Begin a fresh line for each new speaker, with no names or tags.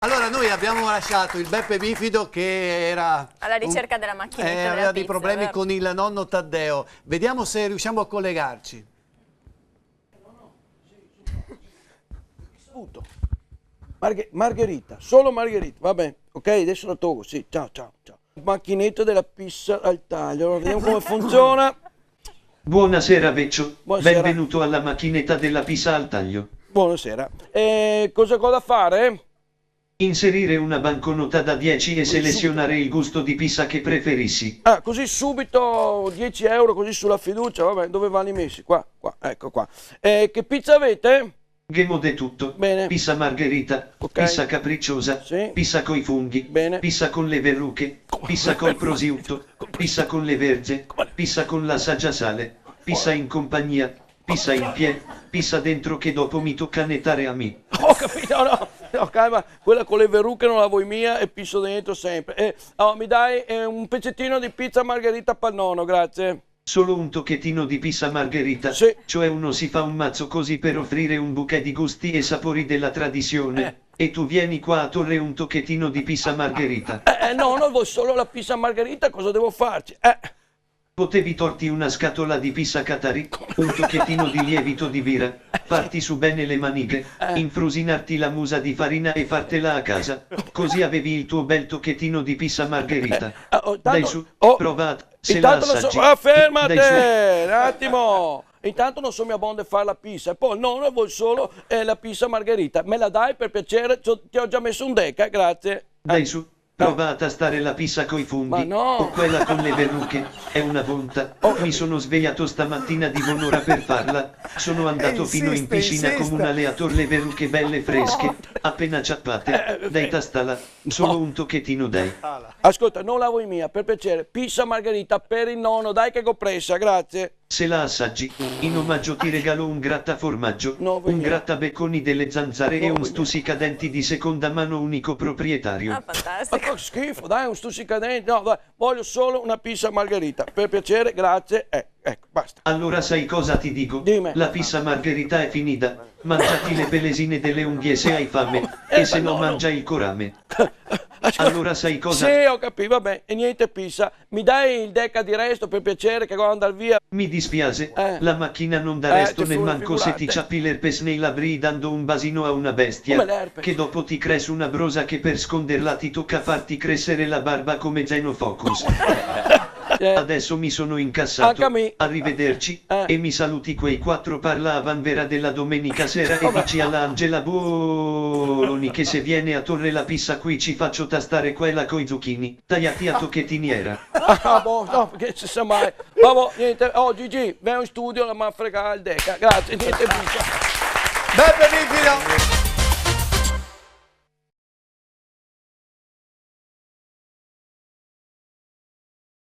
Allora, noi abbiamo lasciato il Beppe Bifido che era
alla ricerca della macchinetta della
aveva dei
pizza,
problemi
vero?
con il nonno Taddeo. Vediamo se riusciamo a collegarci.
Margherita, solo Margherita, va bene, ok, adesso la tolgo, sì, ciao. Macchinetta della pizza al taglio, allora vediamo come funziona.
Buonasera Vecchio,
Buonasera.
benvenuto alla macchinetta della pizza al taglio.
Buonasera. Cosa ho da fare?
Inserire una banconota da 10 e selezionare il gusto di pizza che preferissi.
Ah, così subito 10 euro, così sulla fiducia, vabbè, dove vanno i messi? Qua, ecco qua. Che pizza avete?
Gemo de tutto.
Bene.
Pizza margherita,
Ok.
pizza capricciosa,
Sì.
pizza coi funghi,
Bene.
pizza con le verruche, pizza col prosciutto, pizza con le verze, pizza con la saggiasale, pizza in compagnia, pizza in piedi, pizza dentro che dopo mi tocca nettare a me.
Ho capito, no, calma, quella con le verruche non la vuoi mia e pisso dentro sempre. Mi dai un pezzettino di pizza margherita pannono, grazie.
Solo un tocchettino di pizza margherita,
Sì.
cioè uno si fa un mazzo così per offrire un bouquet di gusti e sapori della tradizione, e tu vieni qua a torre un tocchettino di pizza margherita.
No, vuoi solo la pizza margherita, cosa devo farci?
Potevi torti una scatola di pizza Qatari, un tocchettino di lievito di birra, farti su bene le maniche, infrusinarti la musa di farina e fartela a casa, così avevi il tuo bel tocchettino di pizza margherita. Dai su, prova, se la
Intanto non
assaggi.
so, fermate,
Dai su.
un attimo. Intanto non so mia bonde fare la pizza, e poi non vuoi solo la pizza margherita. Me la dai per piacere? Ti ho già messo un deca, grazie.
Dai su, prova a tastare la pizza coi funghi,
Ma no.
o quella con le verruche, è una bontà. Mi sono svegliato stamattina di buon'ora per farla, sono andato fino in piscina con un aleator le verruche belle fresche, appena ciappate, dai tastala, solo un tocchettino dai.
Ascolta, non la vuoi mia, per piacere, pizza margherita per il nonno, dai che compressa, grazie.
Se la assaggi, in omaggio ti regalo un grattaformaggio,
No,
un
vogliamo.
grattabecconi delle zanzare e un
vogliamo.
stuzzicadenti di seconda mano unico proprietario.
Ah,
Ma
fantastico.
che schifo, dai, un stuzzicadente, no, dai, voglio solo una pizza margherita, per piacere, grazie, ecco, basta.
Allora sai cosa ti dico?
Dimmi.
La pizza margherita è finita, mangiati le pelesine delle unghie se hai fame, e se no mangia il corame. Allora sai cosa?
Sì, ho capito, vabbè, e niente pizza, mi dai il deca di resto per piacere che devo andare via?
Mi dispiace, la macchina non dà resto nemmeno se ti ciappi l'herpes nei labbri dando un basino a una bestia,
Come l'herpes?
che dopo ti cresce una brosa che per sconderla ti tocca farti crescere la barba come Xenofocus. Adesso mi sono incassato,
Anche a me.
arrivederci, e mi saluti quei 4 parla a Vanvera della domenica sera e dici alla Angela Boloni che se viene a torre la pizza qui ci faccio tastare quella coi zucchini, tagliati a tocchettiniera.
Boh, no, perché ci sa mai. Vabbè, niente, Gigi, vai in studio, la ma fregare il deca, grazie, niente pizza.
Beppe Bifido!